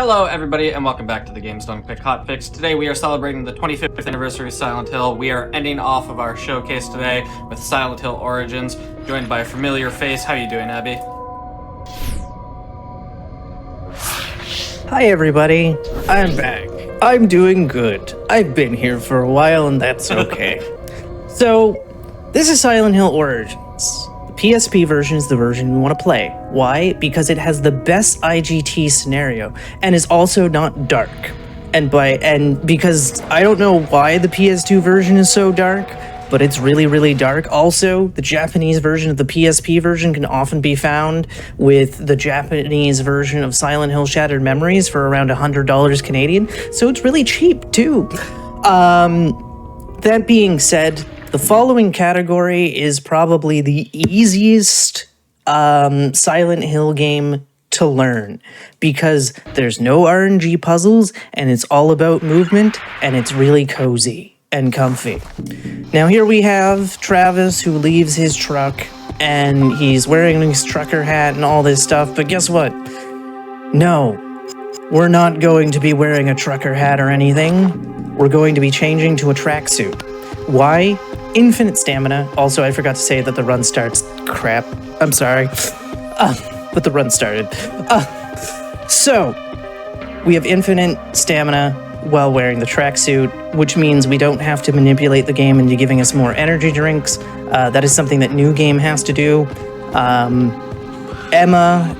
Hello everybody and welcome back to the Games Done Quick Hotfix. Today we are celebrating the 25th anniversary of Silent Hill. We are ending off of our showcase today with Silent Hill Origins, joined by a familiar face. How are you doing, Abby? Hi everybody, I'm back. I'm doing good. I've been here for a while and that's okay. So, this is Silent Hill Origins. The PSP version is the version we want to play. Why? Because it has the best IGT scenario and is also not dark. And because I don't know why the PS2 version is so dark, but it's really, really dark. Also, the Japanese version of the PSP version can often be found with the Japanese version of Silent Hill Shattered Memories for around $100 Canadian, so it's really cheap too. That being said, the following category is probably the easiest Silent Hill game to learn because there's no RNG puzzles and it's all about movement and it's really cozy and comfy. Now here we have Travis who leaves his truck and he's wearing his trucker hat and all this stuff, but guess what? No, we're not going to be wearing a trucker hat or anything. We're going to be changing to a tracksuit. Why? Infinite stamina. Also, I forgot to say that the run starts. Crap. I'm sorry. But the run started. So, we have infinite stamina while wearing the tracksuit, which means we don't have to manipulate the game into giving us more energy drinks. That is something that New Game has to do. Emma,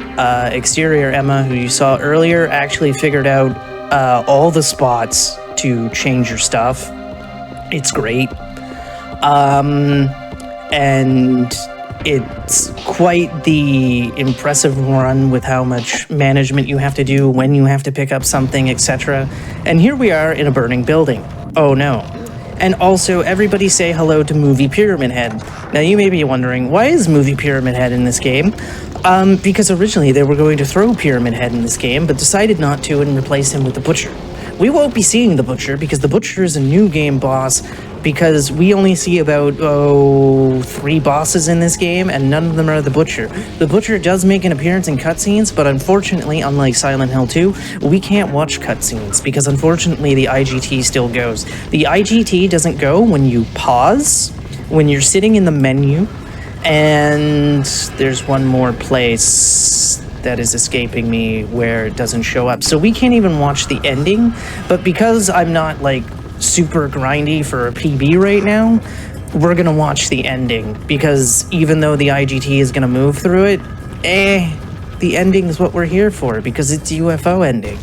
exterior Emma, who you saw earlier, actually figured out all the spots to change your stuff. It's great. And it's quite the impressive run with how much management you have to do, when you have to pick up something, etc. And here we are in a burning building. Oh no. And also, everybody say hello to Movie Pyramid Head. Now you may be wondering, why is Movie Pyramid Head in this game? Because originally they were going to throw Pyramid Head in this game, but decided not to and replace him with the Butcher. We won't be seeing the Butcher because the Butcher is a new game boss, because we only see about 3 bosses in this game and none of them are the Butcher. The Butcher does make an appearance in cutscenes, but unfortunately, unlike Silent Hill 2, we can't watch cutscenes because unfortunately the IGT still goes. The IGT doesn't go when you pause, when you're sitting in the menu, and there's one more place that is escaping me where it doesn't show up. So we can't even watch the ending, but because I'm not like super grindy for a PB right now, we're gonna watch the ending because even though the IGT is gonna move through it, the ending is what we're here for because it's UFO ending.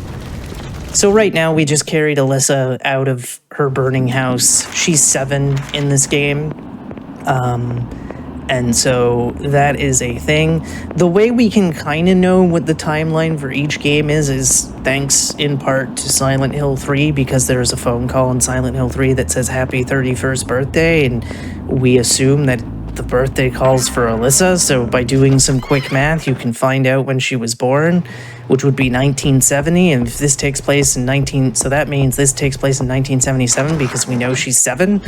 So right now we just carried Alyssa out of her burning house. She's 7 in this game. And so that is a thing. The way we can kind of know what the timeline for each game is thanks in part to Silent Hill 3, because there's a phone call in Silent Hill 3 that says happy 31st birthday, and we assume that the birthday calls for Alyssa, so by doing some quick math, you can find out when she was born, which would be 1970, and if this takes place in so that means this takes place in 1977 because we know she's 7.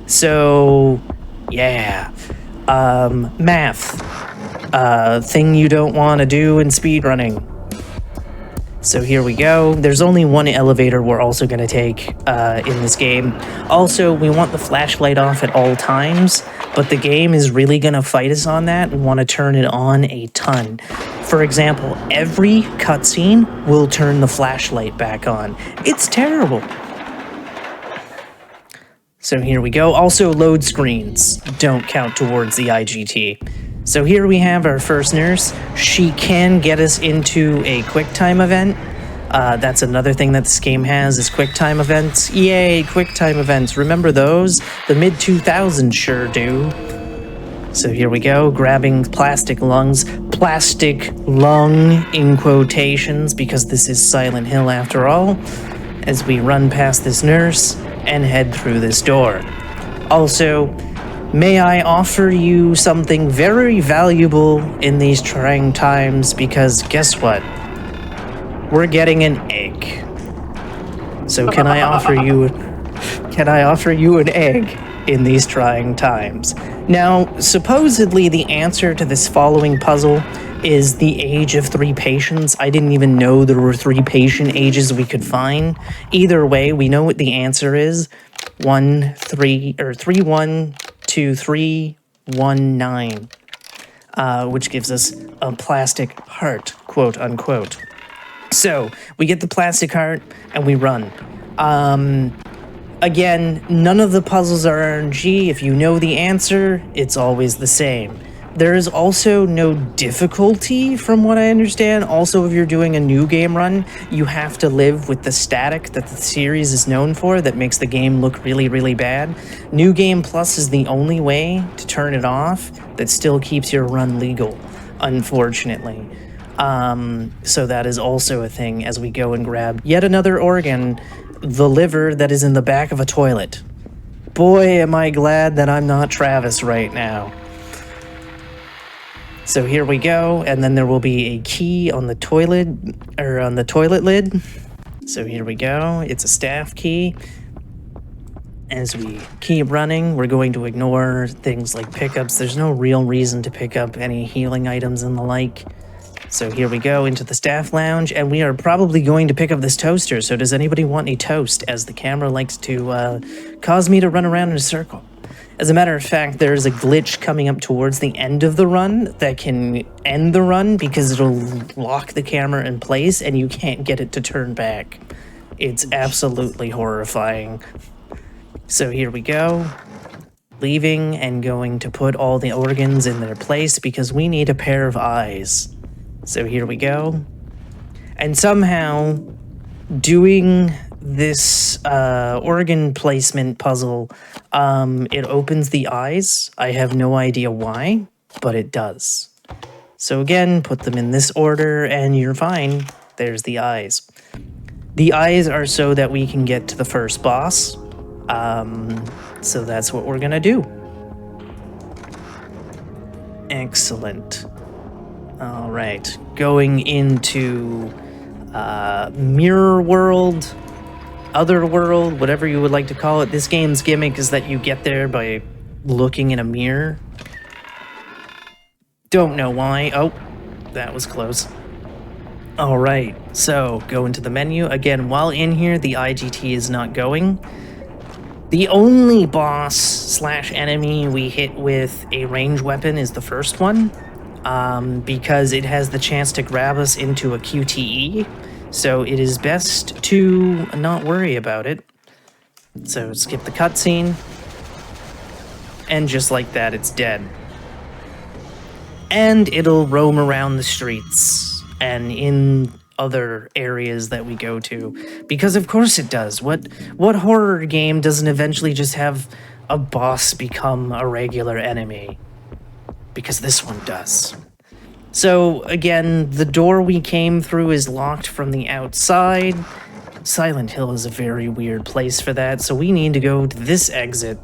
So, yeah. Math. Thing you don't want to do in speedrunning. So here we go. There's only one elevator we're also going to take in this game. Also, we want the flashlight off at all times, but the game is really going to fight us on that and want to turn it on a ton. For example, every cutscene will turn the flashlight back on. It's terrible. So here we go. Also, load screens don't count towards the IGT. So here we have our first nurse. She can get us into a QuickTime event. That's another thing that this game has is QuickTime events. Yay, QuickTime events. Remember those? The mid-2000s sure do. So here we go, grabbing plastic lungs. Plastic lung in quotations because this is Silent Hill after all. As we run past this nurse and head through this door. Also, may I offer you something very valuable in these trying times, because guess what? We're getting an egg. So can I offer you an egg in these trying times? Now, supposedly the answer to this following puzzle is the age of 3 patients. I didn't even know there were 3 patient ages we could find. Either way, we know what the answer is. 312319, which gives us a plastic heart, quote unquote. So we get the plastic heart and we run. Again, none of the puzzles are RNG. If you know the answer, it's always the same. There is also no difficulty, from what I understand. Also, if you're doing a new game run, you have to live with the static that the series is known for that makes the game look really, really bad. New Game Plus is the only way to turn it off that still keeps your run legal, unfortunately. So that is also a thing as we go and grab yet another organ, the liver that is in the back of a toilet. Boy, am I glad that I'm not Travis right now. So here we go, and then there will be a key on the toilet, or on the toilet lid. So here we go, it's a staff key. As we keep running, we're going to ignore things like pickups. There's no real reason to pick up any healing items and the like. So here we go into the staff lounge, and we are probably going to pick up this toaster. So does anybody want a toast, as the camera likes to cause me to run around in a circle? As a matter of fact, there's a glitch coming up towards the end of the run that can end the run because it'll lock the camera in place and you can't get it to turn back. It's absolutely horrifying. So here we go. Leaving and going to put all the organs in their place because we need a pair of eyes. So here we go. And somehow, doing this organ placement puzzle, it opens the eyes. I have no idea why, but it does. So again, put them in this order and you're fine. There's the eyes. The eyes are so that we can get to the first boss. So that's what we're gonna do. Excellent. All right, going into Mirror World, Other World, whatever you would like to call it. This game's gimmick is that you get there by looking in a mirror. Don't know why. Oh, that was close. All right, so go into the menu. Again, while in here, the IGT is not going. The only boss / enemy we hit with a range weapon is the first one. Because it has the chance to grab us into a QTE, so it is best to not worry about it. So skip the cutscene, and just like that, it's dead. And it'll roam around the streets and in other areas that we go to, because of course it does. What horror game doesn't eventually just have a boss become a regular enemy? Because this one does. So again, the door we came through is locked from the outside. Silent Hill is a very weird place for that, so we need to go to this exit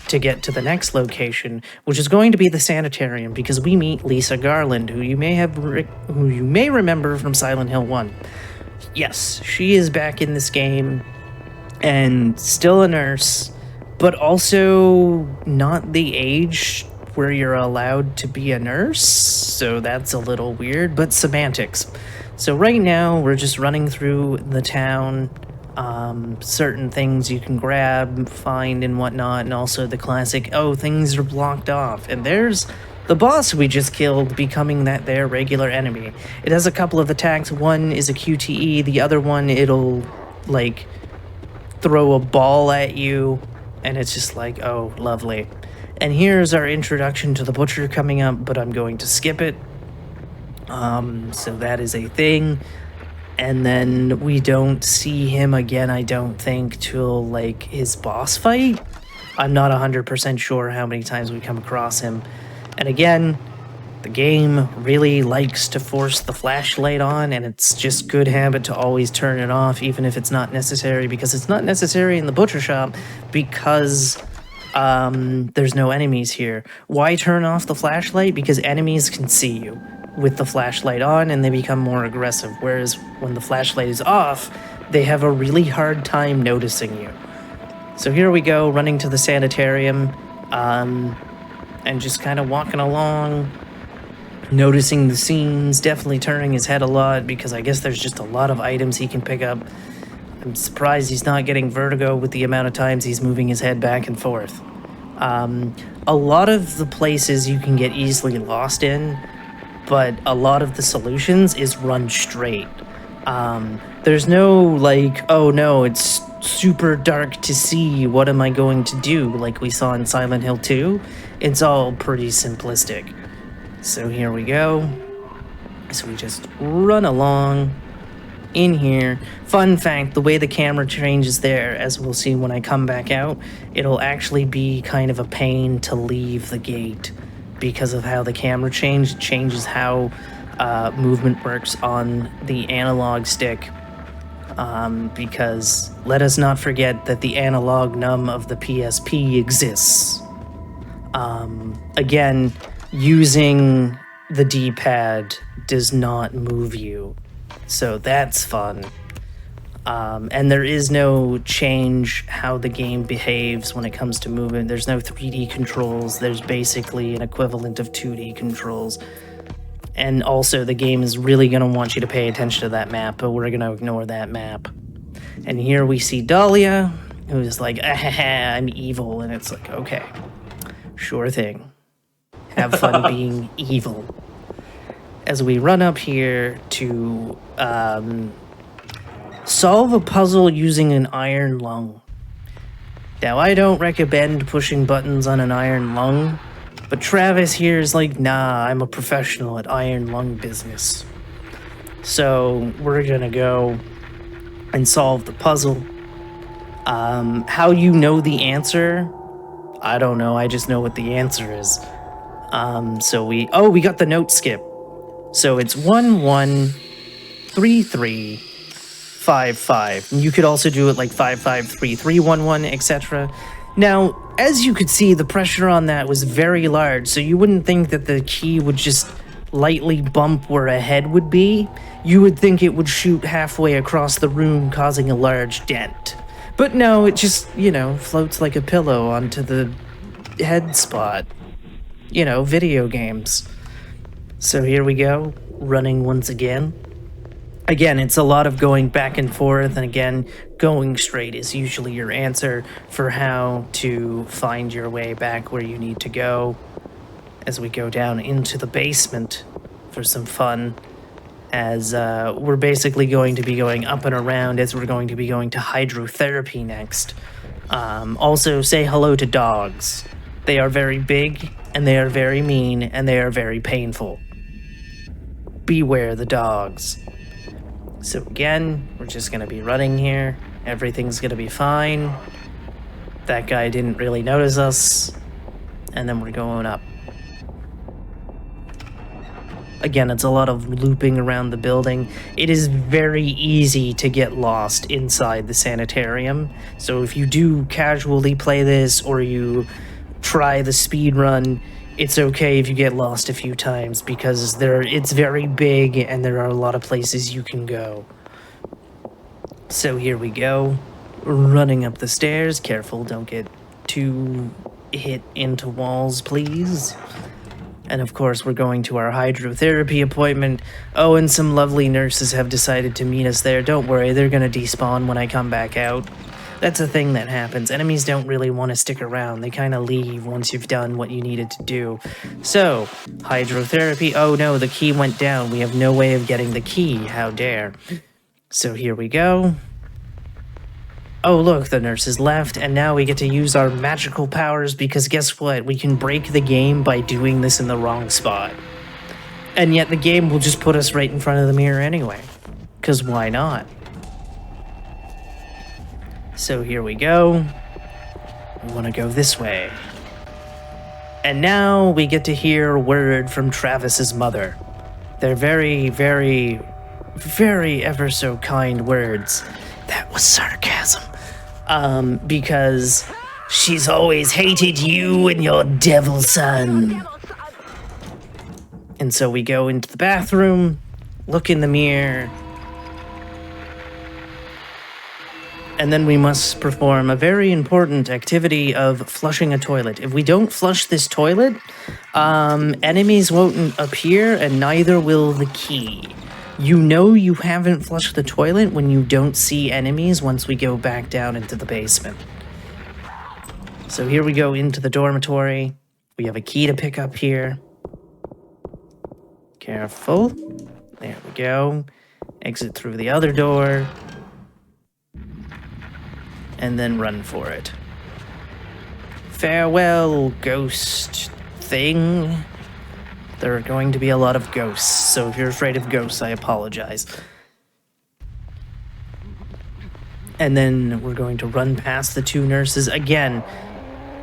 to get to the next location, which is going to be the sanitarium, because we meet Lisa Garland, who you may remember from Silent Hill 1. Yes, she is back in this game, and still a nurse, but also not the age where you're allowed to be a nurse, so that's a little weird, but semantics. So right now, we're just running through the town, certain things you can grab, find, and whatnot, and also the classic, oh, things are blocked off, and there's the boss we just killed becoming their regular enemy. It has a couple of attacks. One is a QTE, the other one, it'll, like, throw a ball at you, and it's just like, oh, lovely. And here's our introduction to the butcher coming up, but I'm going to skip it. So that is a thing. And then we don't see him again, I don't think, till, like, his boss fight. I'm not 100% sure how many times we come across him. And again, the game really likes to force the flashlight on, and it's just good habit to always turn it off, even if it's not necessary, because it's not necessary in the butcher shop, because there's no enemies here. Why turn off the flashlight? Because enemies can see you with the flashlight on and they become more aggressive, whereas when the flashlight is off, they have a really hard time noticing you. So here we go, running to the sanitarium, and just kind of walking along. noticing the scenes, definitely turning his head a lot because I guess there's just a lot of items he can pick up. I'm surprised he's not getting vertigo with the amount of times he's moving his head back and forth. A lot of the places you can get easily lost in, but a lot of the solutions is run straight. There's no like, oh no, it's super dark to see, what am I going to do, like we saw in Silent Hill 2. It's all pretty simplistic. So here we go. So we just run along in here. Fun fact, the way the camera changes there, as we'll see when I come back out, it'll actually be kind of a pain to leave the gate because of how the camera changes how movement works on the analog stick. Because let us not forget that the analog num of the PSP exists. Again, using the D-pad does not move you, so that's fun. And there is no change how the game behaves when it comes to movement. There's no 3D controls. There's basically an equivalent of 2D controls. And also, the game is really going to want you to pay attention to that map, but we're going to ignore that map. And here we see Dahlia, who's like, I'm evil. And it's like, okay, sure thing. Have fun being evil. As we run up here to solve a puzzle using an iron lung. Now, I don't recommend pushing buttons on an iron lung, but Travis here is like, nah, I'm a professional at iron lung business. So we're gonna go and solve the puzzle. How you know the answer? I don't know, I just know what the answer is. So we got the note skip. So it's 113355. And you could also do it like 553311, etc. Now, as you could see, the pressure on that was very large, so you wouldn't think that the key would just lightly bump where a head would be. You would think it would shoot halfway across the room, causing a large dent. But no, it just, floats like a pillow onto the head spot. Video games. So here we go, running once again. Again, it's a lot of going back and forth, and again, going straight is usually your answer for how to find your way back where you need to go. As we go down into the basement for some fun, as we're basically going to be going up and around, as we're going to be going to hydrotherapy next. Also, say hello to dogs. They are very big, and they are very mean, and they are very painful. Beware the dogs. So again, we're just gonna be running here. Everything's gonna be fine. That guy didn't really notice us. And then we're going up. Again, it's a lot of looping around the building. It is very easy to get lost inside the sanitarium. So if you do casually play this, or you try the speed run, it's okay if you get lost a few times, because it's very big and there are a lot of places you can go. So here we go, running up the stairs. Careful, don't get too hit into walls, please. And of course, we're going to our hydrotherapy appointment. Oh, and some lovely nurses have decided to meet us there. Don't worry, they're gonna despawn when I come back out. That's a thing that happens. Enemies don't really want to stick around. They kind of leave once you've done what you needed to do. So, hydrotherapy. Oh no, the key went down. We have no way of getting the key. How dare. So here we go. Oh look, the nurses left, and now we get to use our magical powers, because guess what? We can break the game by doing this in the wrong spot. And yet the game will just put us right in front of the mirror anyway. Because why not? So here we go. We want to go this way. And now we get to hear a word from Travis's mother. They're very, very, very ever so kind words. That was sarcasm. Because she's always hated you and your devil son. And so we go into the bathroom, look in the mirror, and then we must perform a very important activity of flushing a toilet. If we don't flush this toilet, Enemies won't appear, and neither will the key. You know you haven't flushed the toilet when you don't see enemies once we go back down into the basement. So here we go into the dormitory. We have a key to pick up here. Careful. There we go. Exit through the other door. And then run for it. Farewell, ghost thing. There are going to be a lot of ghosts, so if you're afraid of ghosts, I apologize. And then we're going to run past the two nurses. Again,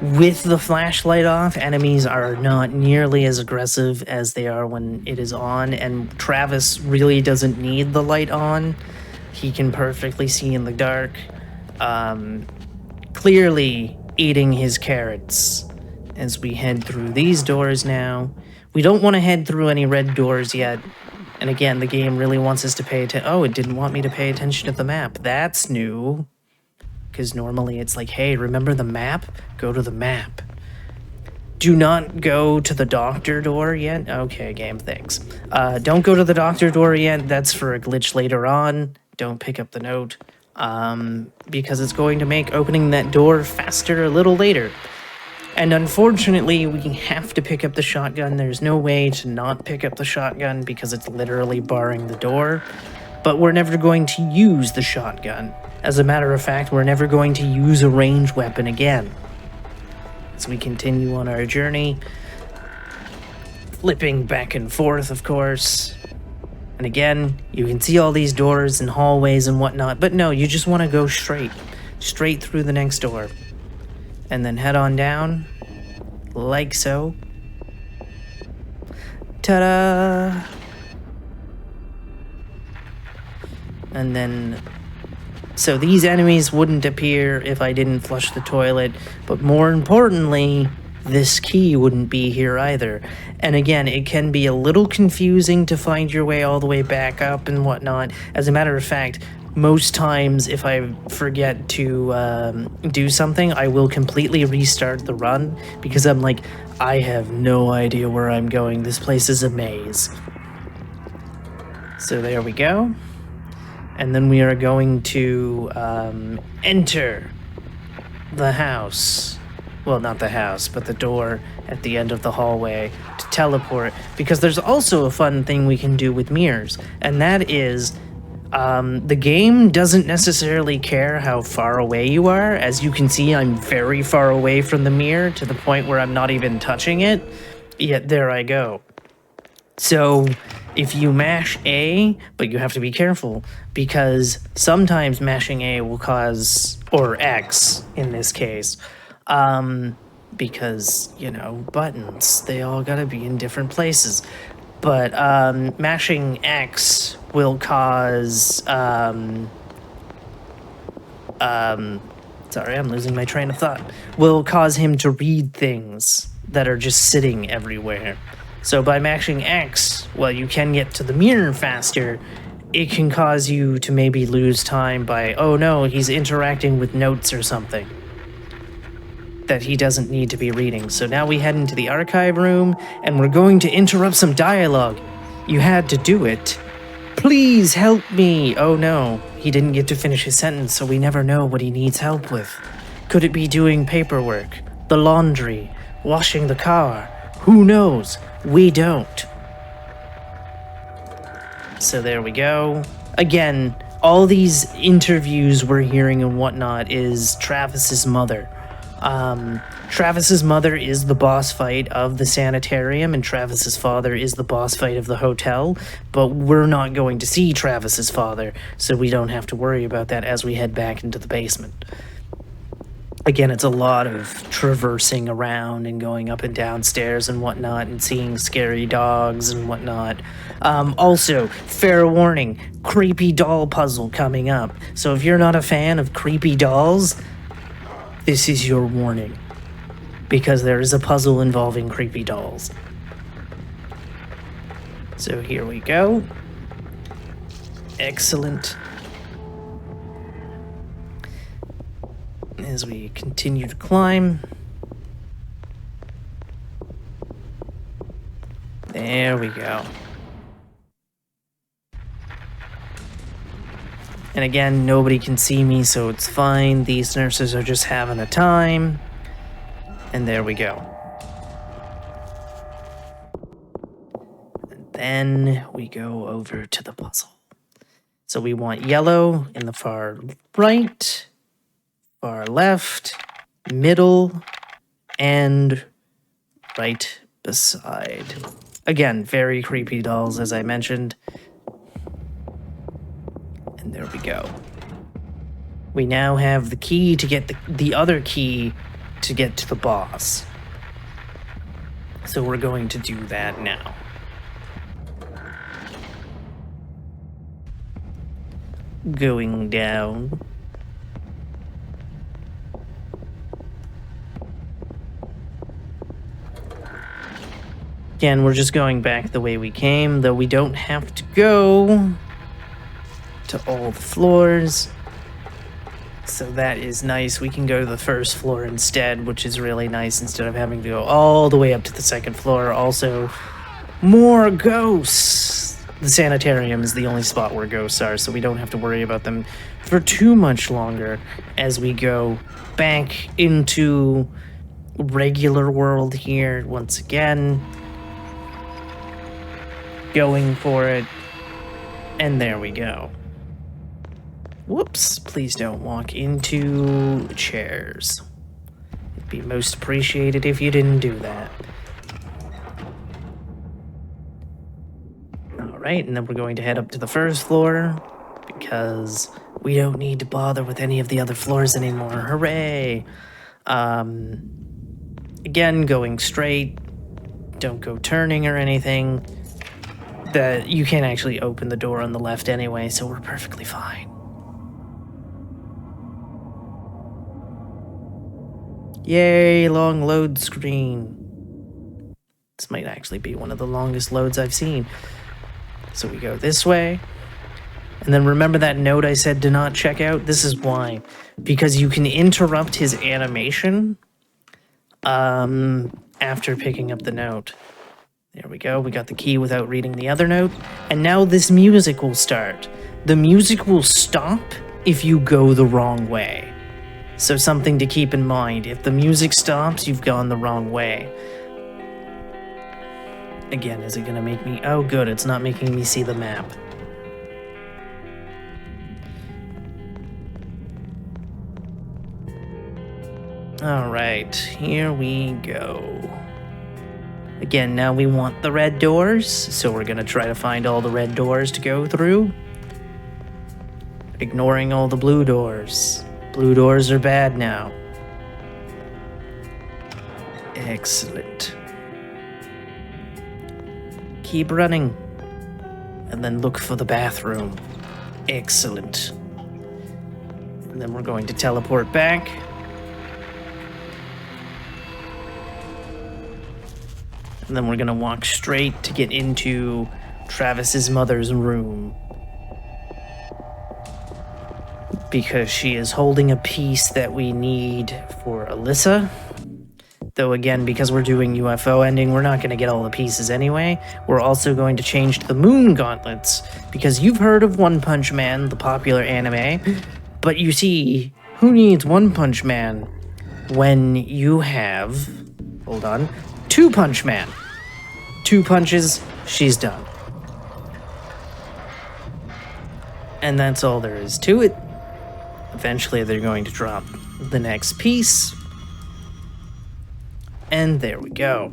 with the flashlight off, enemies are not nearly as aggressive as they are when it is on, and Travis really doesn't need the light on. He can perfectly see in the dark. Clearly eating his carrots as we head through these doors now. We don't want to head through any red doors yet. And again, the game really wants us to pay attention. Oh, it didn't want me to pay attention to the map. That's new. Because normally it's like, hey, remember the map? Go to the map. Do not go to the doctor door yet. Okay, game, thanks. Don't go to the doctor door yet. That's for a glitch later on. Don't pick up the note. Because it's going to make opening that door faster a little later. And unfortunately, we have to pick up the shotgun. There's no way to not pick up the shotgun because it's literally barring the door. But we're never going to use the shotgun. As a matter of fact, we're never going to use a ranged weapon again. As we continue on our journey, flipping back and forth, of course. And again, you can see all these doors and hallways and whatnot, but no, you just want to go straight through the next door. And then head on down, like so. Ta-da! And then, so these enemies wouldn't appear if I didn't flush the toilet, but more importantly, this key wouldn't be here either. And again, it can be a little confusing to find your way all the way back up and whatnot. As a matter of fact, most times if I forget to do something, I will completely restart the run because I'm like, I have no idea where I'm going. This place is a maze. So there we go. And then we are going to enter the house. Well, not the house, but the door at the end of the hallway to teleport. Because there's also a fun thing we can do with mirrors, and that is the game doesn't necessarily care how far away you are. As you can see, I'm very far away from the mirror to the point where I'm not even touching it, yet there I go. So if you mash A, but you have to be careful, because sometimes mashing A will cause, or X in this case, because, you know, buttons, they all gotta be in different places. But mashing X will cause, sorry, I'm losing my train of thought, will cause him to read things that are just sitting everywhere. So by mashing X, well, you can get to the mirror faster. It can cause you to maybe lose time by, oh no, he's interacting with notes or something that he doesn't need to be reading. So now we head into the archive room, and we're going to interrupt some dialogue. You had to do it. Please help me. Oh no, he didn't get to finish his sentence, so we never know what he needs help with. Could it be doing paperwork, the laundry, washing the car? Who knows? We don't. So there we go. Again, all these interviews we're hearing and whatnot is Travis's mother. Travis's mother is the boss fight of the sanitarium, and Travis's father is the boss fight of the hotel, but we're not going to see Travis's father, so we don't have to worry about that as we head back into the basement. Again, it's a lot of traversing around and going up and down stairs and whatnot and seeing scary dogs and whatnot. Also, fair warning, creepy doll puzzle coming up. So if you're not a fan of creepy dolls, this is your warning. Because there is a puzzle involving creepy dolls. So here we go. Excellent. As we continue to climb. There we go. And again, nobody can see me, so it's fine. These nurses are just having a time. And there we go. And then we go over to the puzzle. So we want yellow in the far right, far left, middle, and right beside. Again, very creepy dolls, as I mentioned. And there we go. We now have the key to get the other key to get to the boss. So we're going to do that now. Going down. Again, we're just going back the way we came, though we don't have to go to all the floors. So that is nice. We can go to the first floor instead, which is really nice instead of having to go all the way up to the second floor. Also, more ghosts. The sanitarium is the only spot where ghosts are, so we don't have to worry about them for too much longer as we go back into regular world here once again. Going for it. And there we go. Whoops, please don't walk into chairs. It'd be most appreciated if you didn't do that. Alright, and then we're going to head up to the first floor because we don't need to bother with any of the other floors anymore. Hooray! Again, going straight. Don't go turning or anything. That you can't actually open the door on the left anyway, so we're perfectly fine. Yay, long load screen. This might actually be one of the longest loads I've seen. So we go this way. And then remember that note I said to not check out? This is why. Because you can interrupt his animation after picking up the note. There we go. We got the key without reading the other note. And now this music will start. The music will stop if you go the wrong way. So something to keep in mind. If the music stops, you've gone the wrong way. Again, is it going to make me... Oh, good. It's not making me see the map. All right. Here we go. Again, now we want the red doors. So we're going to try to find all the red doors to go through. Ignoring all the blue doors. Blue doors are bad now. Excellent. Keep running. And then look for the bathroom. Excellent. And then we're going to teleport back. And then we're going to walk straight to get into Travis's mother's room. Because she is holding a piece that we need for Alyssa. Though again, because we're doing UFO ending, we're not going to get all the pieces anyway. We're also going to change to the moon gauntlets. Because you've heard of One Punch Man, the popular anime. But you see, who needs One Punch Man when you have... Hold on. Two Punch Man. 2 punches, she's done. And that's all there is to it. Eventually they're going to drop the next piece. And there we go.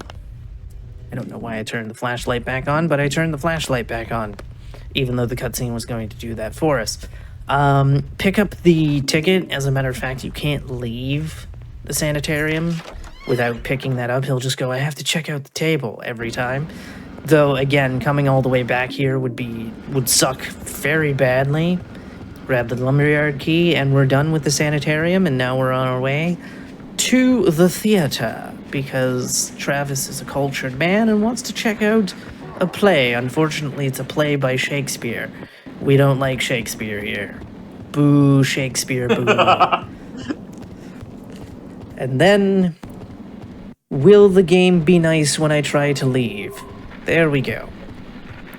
I don't know why I turned the flashlight back on, but I turned the flashlight back on. Even though the cutscene was going to do that for us. Pick up the ticket. As a matter of fact, you can't leave the sanitarium without picking that up. He'll just go, I have to check out the table every time. Though, again, coming all the way back here would suck very badly. Grab the lumberyard key, and we're done with the sanitarium, and now we're on our way to the theater, because Travis is a cultured man and wants to check out a play. Unfortunately, it's a play by Shakespeare. We don't like Shakespeare here. Boo, Shakespeare, boo. And then, will the game be nice when I try to leave? There we go.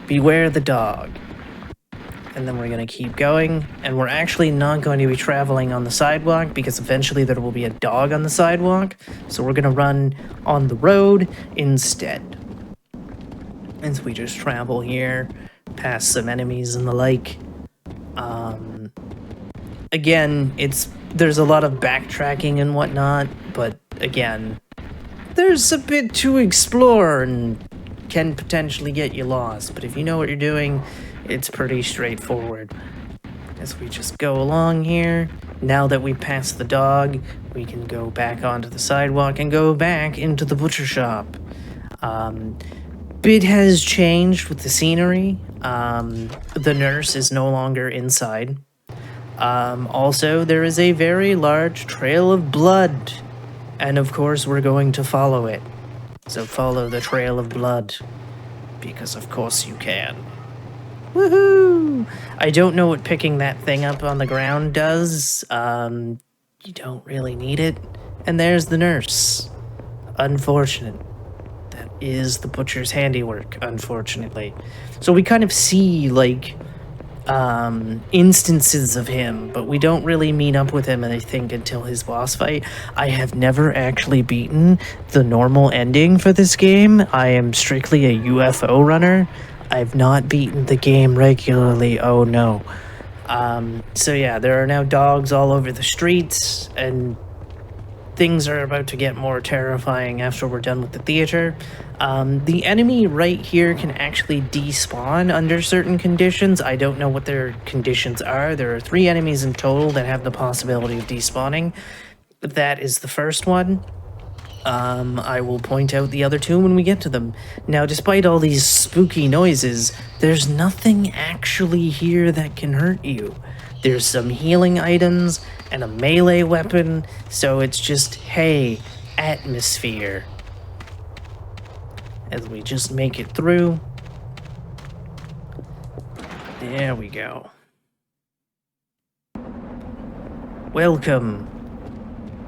Beware the dog. And then we're going to keep going, and we're actually not going to be traveling on the sidewalk because eventually there will be a dog on the sidewalk, so we're going to run on the road instead. And so we just travel here, past some enemies and the like. Again, there's a lot of backtracking and whatnot, but again, there's a bit to explore and can potentially get you lost, but if you know what you're doing, it's pretty straightforward. As we just go along here, now that we passed the dog, we can go back onto the sidewalk and go back into the butcher shop. Bit has changed with the scenery. The nurse is no longer inside. Also, there is a very large trail of blood, and of course we're going to follow it. So follow the trail of blood, because of course you can. Woohoo! I don't know what picking that thing up on the ground does. You don't really need it. And there's the nurse. Unfortunate. That is the butcher's handiwork, unfortunately. So we kind of see, like, instances of him, but we don't really meet up with him, I think, until his boss fight. I have never actually beaten the normal ending for this game. I am strictly a UFO runner. I've not beaten the game regularly, oh no. So yeah, there are now dogs all over the streets, and things are about to get more terrifying after we're done with the theater. The enemy right here can actually despawn under certain conditions. I don't know what their conditions are. There are 3 enemies in total that have the possibility of despawning. That is the first one. I will point out the other 2 when we get to them. Now, despite all these spooky noises, there's nothing actually here that can hurt you. There's some healing items and a melee weapon, so it's just, hey, atmosphere. As we just make it through. There we go. Welcome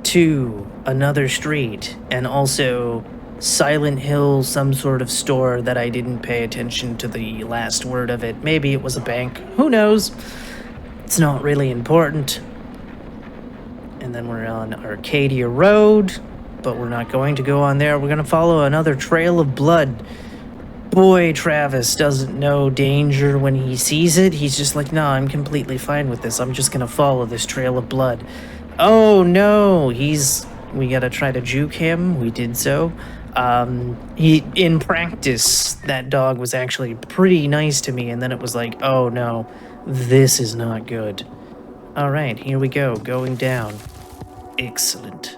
to another street, and also Silent Hill, some sort of store that I didn't pay attention to the last word of it. Maybe it was a bank. Who knows? It's not really important. And then we're on Arcadia Road, but we're not going to go on there. We're going to follow another trail of blood. Boy, Travis doesn't know danger when he sees it. He's just like, nah, I'm completely fine with this. I'm just going to follow this trail of blood. Oh, no, we gotta try to juke him. We did so. In practice, that dog was actually pretty nice to me, and then it was like, oh no, this is not good. Alright, here we go, going down. Excellent.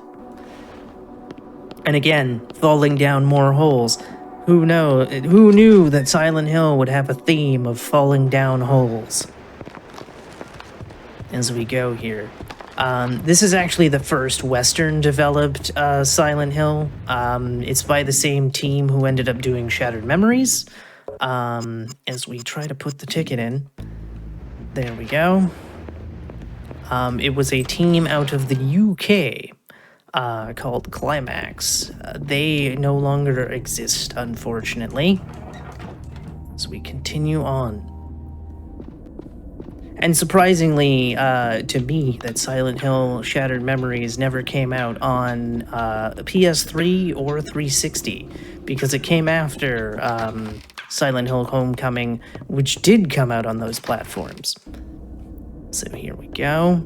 And again, falling down more holes. Who knew that Silent Hill would have a theme of falling down holes? As we go here. This is actually the first Western-developed Silent Hill. It's by the same team who ended up doing Shattered Memories. As we try to put the ticket in. There we go. It was a team out of the UK called Climax. They no longer exist, unfortunately. As we continue on. And surprisingly, to me, that Silent Hill Shattered Memories never came out on PS3 or 360, because it came after Silent Hill Homecoming, which did come out on those platforms. So here we go.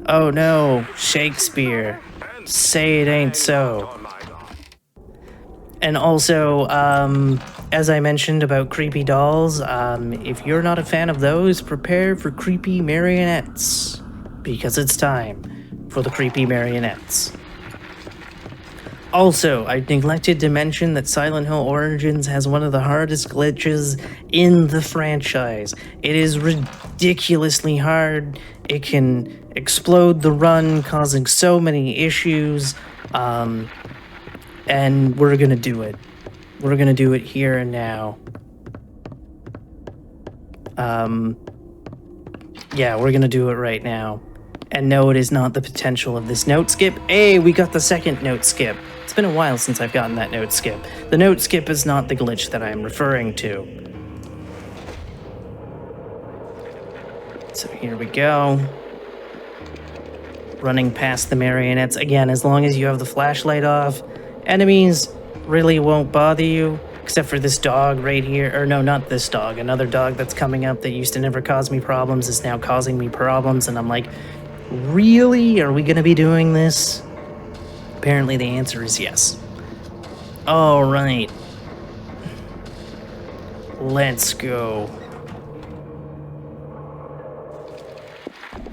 Oh no, Shakespeare. Say it ain't so. And also, as I mentioned about creepy dolls, if you're not a fan of those, prepare for creepy marionettes, because it's time for the creepy marionettes. Also, I neglected to mention that Silent Hill Origins has one of the hardest glitches in the franchise. It is ridiculously hard. It can explode the run, causing so many issues, and we're gonna do it. We're gonna do it here and now. Yeah, we're gonna do it right now. And no, it is not the potential of this note skip. Hey, we got the second note skip. It's been a while since I've gotten that note skip. The note skip is not the glitch that I'm referring to. So here we go. Running past the marionettes. Again, as long as you have the flashlight off, enemies really won't bother you, except for this dog right here. Or no, not this dog. Another dog that's coming up that used to never cause me problems is now causing me problems, and I'm like, really? Are we gonna be doing this? Apparently the answer is yes. All right. Let's go.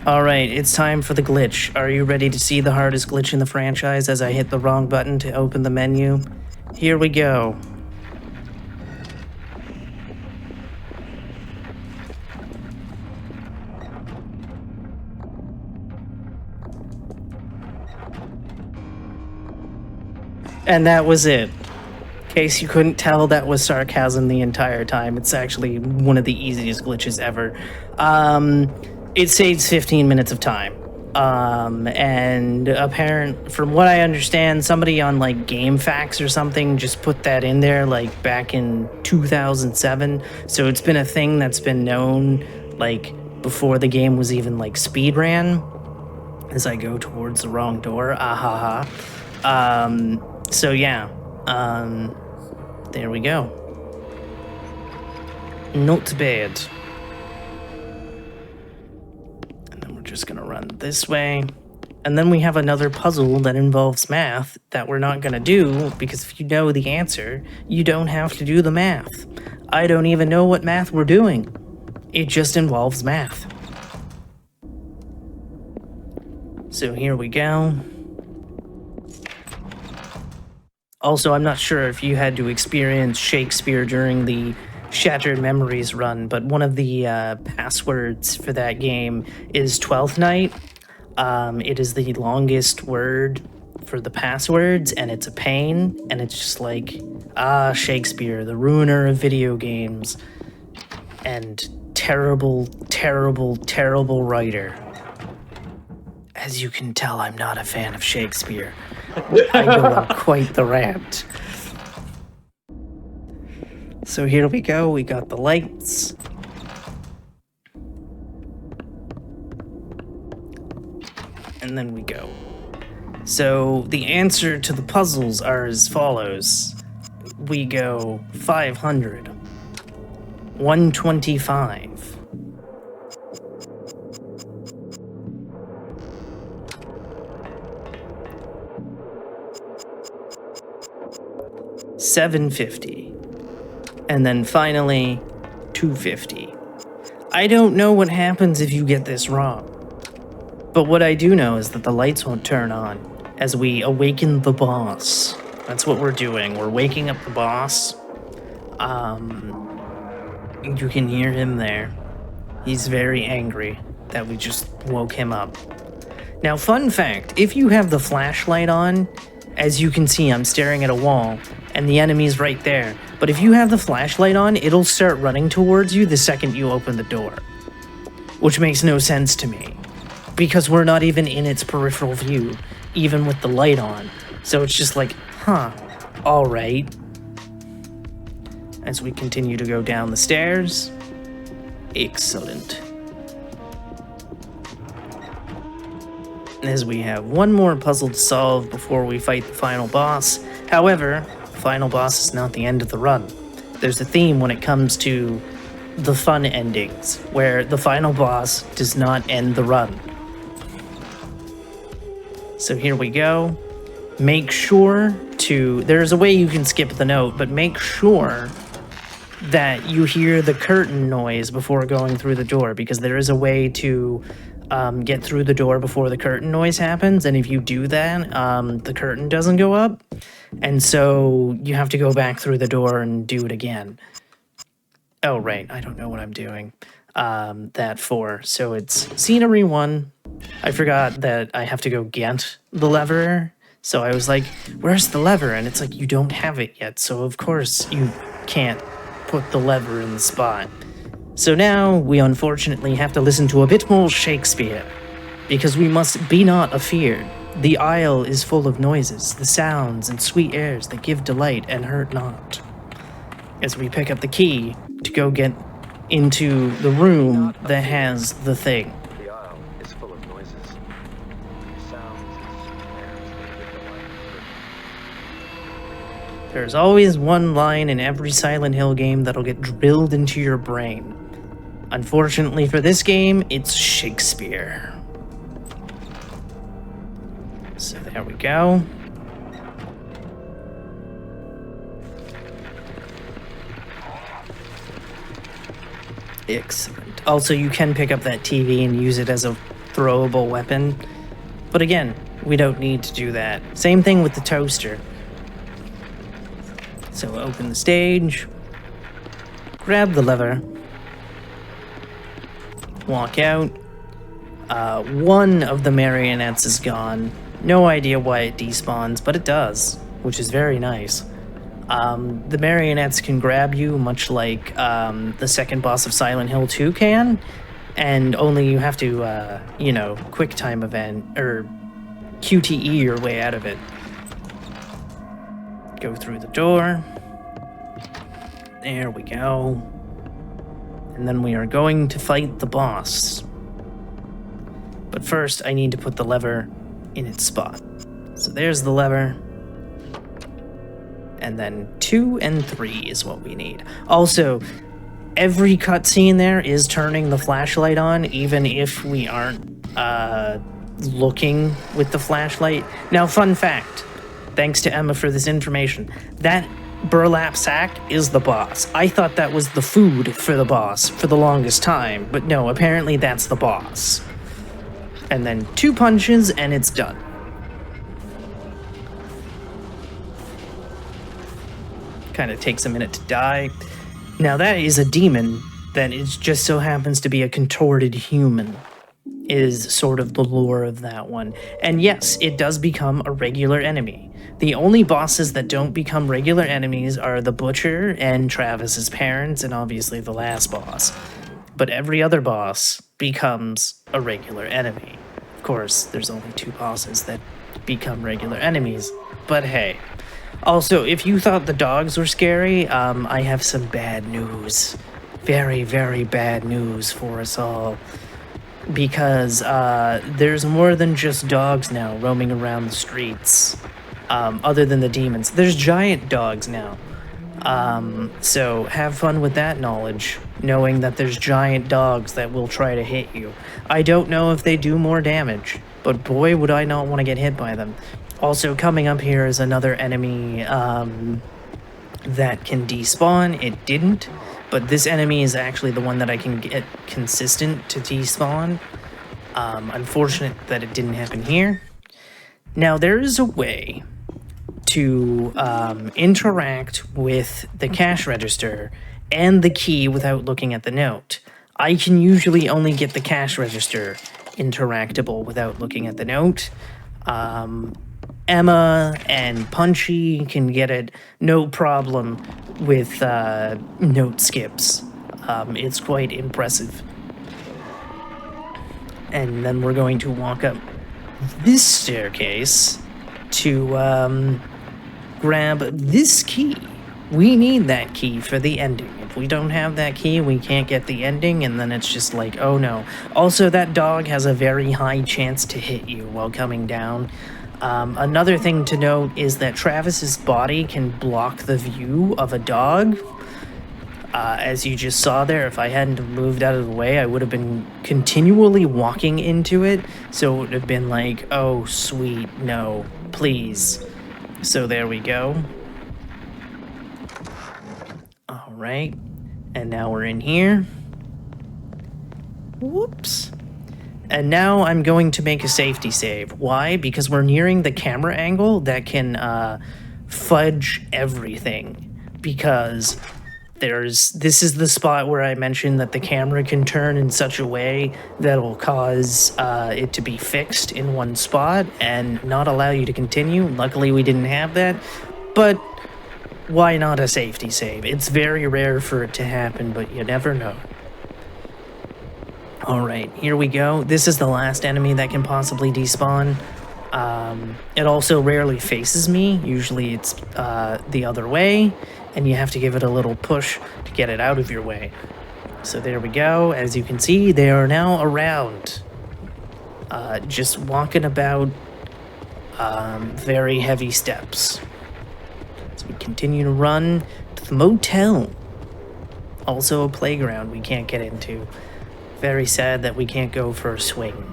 Alright, it's time for the glitch. Are you ready to see the hardest glitch in the franchise as I hit the wrong button to open the menu? Here we go. And that was it. In case you couldn't tell, that was sarcasm the entire time. It's actually one of the easiest glitches ever. It saves 15 minutes of time. And from what I understand, somebody on like GameFAQs or something just put that in there like back in 2007. So it's been a thing that's been known like before the game was even like speed ran. As I go towards the wrong door, so yeah, there we go. Not bad. Just gonna run this way, and then we have another puzzle that involves math that we're not gonna do because if you know the answer, you don't have to do the math. I don't even know what math we're doing. It just involves math. So here we go. Also, I'm not sure if you had to experience Shakespeare during the Shattered Memories run, but one of the passwords for that game is 12th Night. It is the longest word for the passwords, and it's a pain, and it's just like, Shakespeare, the ruiner of video games, and terrible, terrible, terrible writer. As you can tell, I'm not a fan of Shakespeare. I go on quite the rant. So here we go, we got the lights. And then we go. So the answer to the puzzles are as follows. We go 500, 125, 750. And then finally, 250. I don't know what happens if you get this wrong. But what I do know is that the lights won't turn on as we awaken the boss. That's what we're doing. We're waking up the boss. You can hear him there. He's very angry that we just woke him up. Now, fun fact, if you have the flashlight on, as you can see, I'm staring at a wall, and the enemy's right there. But if you have the flashlight on, it'll start running towards you the second you open the door. Which makes no sense to me, because we're not even in its peripheral view, even with the light on. So it's just like, alright. As we continue to go down the stairs. Excellent. As we have one more puzzle to solve before we fight the final boss. However, the final boss is not the end of the run. There's a theme when it comes to the fun endings, where the final boss does not end the run. So here we go. Make sure to... There's a way you can skip the note, but make sure that you hear the curtain noise before going through the door, because there is a way to get through the door before the curtain noise happens, and if you do that, the curtain doesn't go up, and so you have to go back through the door and do it again. Oh, right, I don't know what I'm doing that for. So it's scenery 1. I forgot that I have to go get the lever, so I was like, where's the lever? And it's like, you don't have it yet, so of course you can't put the lever in the spot. So now we unfortunately have to listen to a bit more Shakespeare, because we must be not afeared, The isle is full of noises, the sounds and sweet airs that give delight and hurt not. As we pick up the key to go get into the room that has the thing. The isle is full of noises, sounds and sweet airs that give delight and hurt. There's always one line in every Silent Hill game that'll get drilled into your brain. Unfortunately for this game, it's Shakespeare. So there we go. Excellent. Also, you can pick up that TV and use it as a throwable weapon. But again, we don't need to do that. Same thing with the toaster. So open the stage, grab the lever, walk out. One of the marionettes is gone. No idea why it despawns, but it does, which is very nice. The marionettes can grab you, much like the second boss of Silent Hill 2 can, and only you have to, quick time event, or QTE your way out of it. Go through the door. There we go. And then we are going to fight the boss. But first, I need to put the lever in its spot. So there's the lever. And then 2 and 3 is what we need. Also, every cutscene there is turning the flashlight on, even if we aren't looking with the flashlight. Now, fun fact, thanks to Emma for this information, that burlap sack is the boss. I thought that was the food for the boss for the longest time, but no, apparently that's the boss. And then 2 punches and it's done. Kind of takes a minute to die. Now that is a demon that is just so happens to be a contorted human, is sort of the lore of that one. And yes, it does become a regular enemy. The only bosses that don't become regular enemies are the Butcher and Travis's parents, and obviously the last boss. But every other boss becomes a regular enemy. Of course, there's only 2 bosses that become regular enemies, but hey. Also, if you thought the dogs were scary, I have some bad news. Very, very bad news for us all. Because there's more than just dogs now roaming around the streets, other than the demons. There's giant dogs now. So have fun with that knowledge, knowing that there's giant dogs that will try to hit you. I don't know if they do more damage, but boy would I not want to get hit by them. Also, coming up here is another enemy that can despawn. It didn't, but this enemy is actually the one that I can get consistent to despawn. Unfortunate that it didn't happen here. Now, there is a way to interact with the cash register and the key without looking at the note. I can usually only get the cash register interactable without looking at the note. Emma and Punchy can get it no problem with note skips. It's quite impressive. And then we're going to walk up this staircase to grab this key. We need that key for the ending. If we don't have that key, we can't get the ending, and then it's just like, oh no. Also, that dog has a very high chance to hit you while coming down. Another thing to note is that Travis's body can block the view of a dog. As you just saw there, if I hadn't moved out of the way, I would have been continually walking into it. So it would have been like, oh, sweet, no, please. So there we go. All right. And now we're in here. Whoops. And now I'm going to make a safety save. Why? Because we're nearing the camera angle that can fudge everything. Because this is the spot where I mentioned that the camera can turn in such a way that'll cause it to be fixed in one spot and not allow you to continue. Luckily, we didn't have that. But why not a safety save? It's very rare for it to happen, but you never know. Alright, here we go. This is the last enemy that can possibly despawn. It also rarely faces me. Usually it's the other way, and you have to give it a little push to get it out of your way. So there we go. As you can see, they are now around. Just walking about very heavy steps. So we continue to run to the motel. Also a playground we can't get into. Very sad that we can't go for a swing.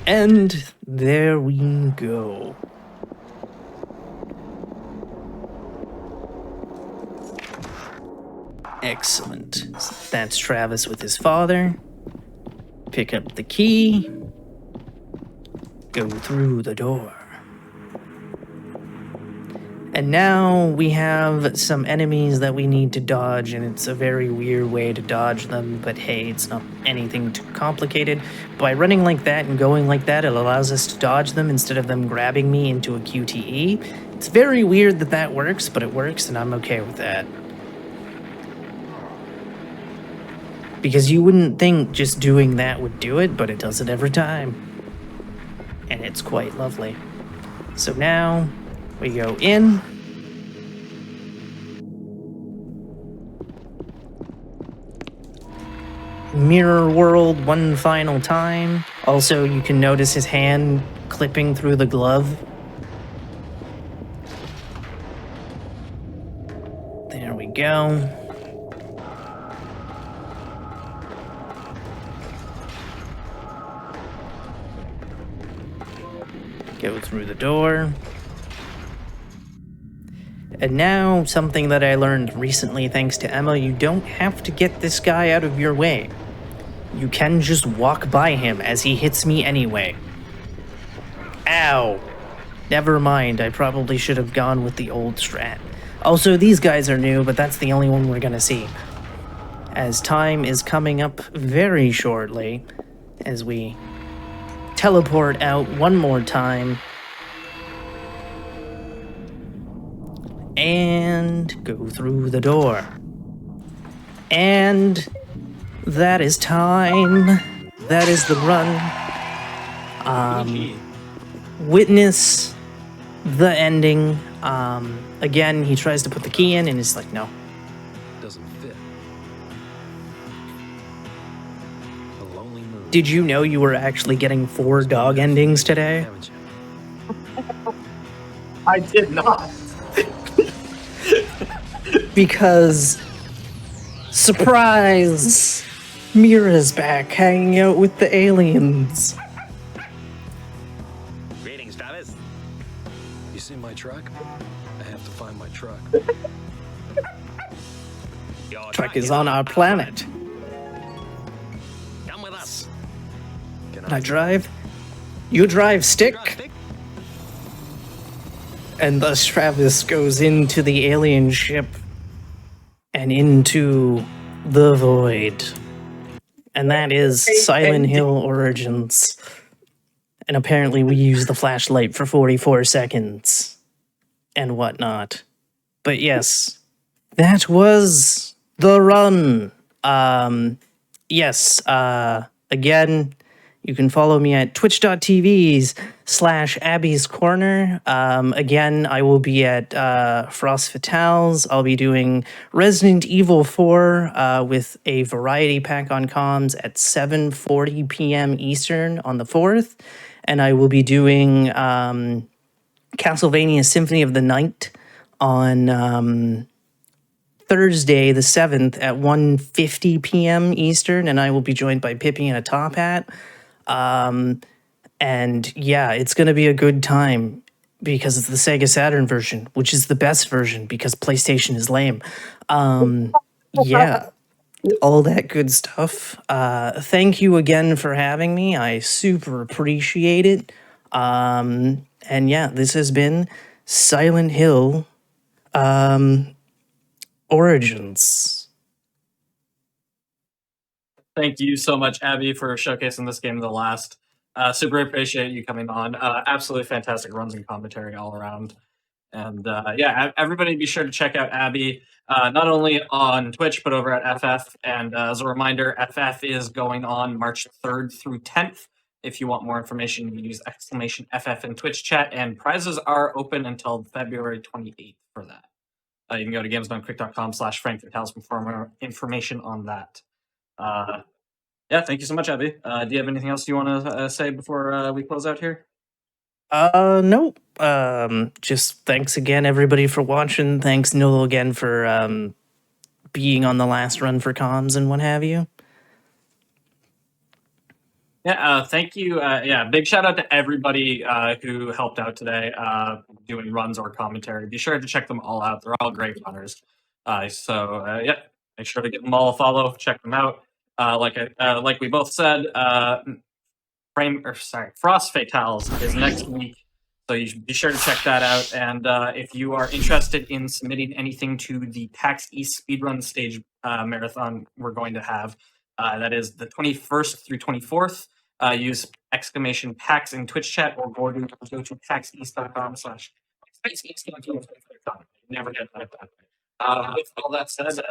And there we go. Excellent. That's Travis with his father. Pick up the key. Go through the door. And now we have some enemies that we need to dodge, and it's a very weird way to dodge them, but hey, it's not anything too complicated. By running like that and going like that, it allows us to dodge them instead of them grabbing me into a QTE. It's very weird that that works, but it works, and I'm okay with that. Because you wouldn't think just doing that would do it, but it does it every time. And it's quite lovely. So now we go in. Mirror world one final time. Also, you can notice his hand clipping through the glove. There we go. Go through the door. And now, something that I learned recently thanks to Emma, you don't have to get this guy out of your way. You can just walk by him as he hits me anyway. Ow. Never mind, I probably should have gone with the old strat. Also, these guys are new, but that's the only one we're gonna see. As time is coming up very shortly, as we teleport out one more time. And go through the door. And that is time. That is the run. Witness the ending. Again, he tries to put the key in and it's like, no. Doesn't fit. A lonely moon. Did you know you were actually getting 4 dog endings today? Haven't you? I did not. Because, surprise! Mira's back hanging out with the aliens. Greetings, Travis. You see my truck? I have to find my truck. Your Truck is on our planet. Come with us. Can Can I drive? You drive, stick? And thus Travis goes into the alien ship and into the void. And that is Silent Hill Origins. And apparently we use the flashlight for 44 seconds and whatnot. But yes, that was the run. Again, you can follow me at twitch.tv/Abby's Corner. Again, I will be at Frost Fatales. I'll be doing Resident Evil 4 with a variety pack on comms at 7:40 p.m. Eastern on the 4th. And I will be doing Castlevania Symphony of the Night on Thursday the 7th at 1:50 p.m. Eastern. And I will be joined by Pippi in a top hat. And yeah, it's going to be a good time because it's the Sega Saturn version, which is the best version because PlayStation is lame. Yeah, all that good stuff. Thank you again for having me. I super appreciate it. And yeah, this has been Silent Hill Origins. Thank you so much, Abby, for showcasing this game the last. Super appreciate you coming on. Absolutely fantastic runs and commentary all around. And yeah, everybody be sure to check out Abby, not only on Twitch, but over at FF. And as a reminder, FF is going on March 3rd through 10th. If you want more information, you can use !FF in Twitch chat, and prizes are open until February 28th for that. You can go to gamesdonequick.com/Frankfurt House for more information on that. Yeah, thank you so much, Abby. Do you have anything else you want to say before we close out here? Nope. Just thanks again, everybody, for watching. Thanks, Noel, again for being on the last run for comms and what have you. Yeah, thank you. Yeah, big shout out to everybody who helped out today doing runs or commentary. Be sure to check them all out. They're all great runners. Yeah, make sure to give them all a follow. Check them out. Like we both said, Frost Fatales is next week, so you should be sure to check that out. And if you are interested in submitting anything to the PAX East Speedrun Stage marathon we're going to have, that is the 21st through 24th. Use !PAX in Twitch chat or go to paxeast.com/. Never get that. With all that said,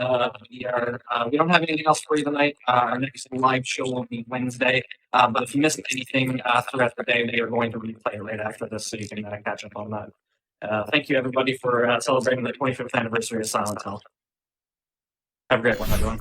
we don't have anything else for you tonight. Our next live show will be Wednesday. But if you missed anything throughout the day, we are going to replay right after this, so you can catch up on that. Thank you, everybody, for celebrating the 25th anniversary of Silent Hill. Have a great one, everyone.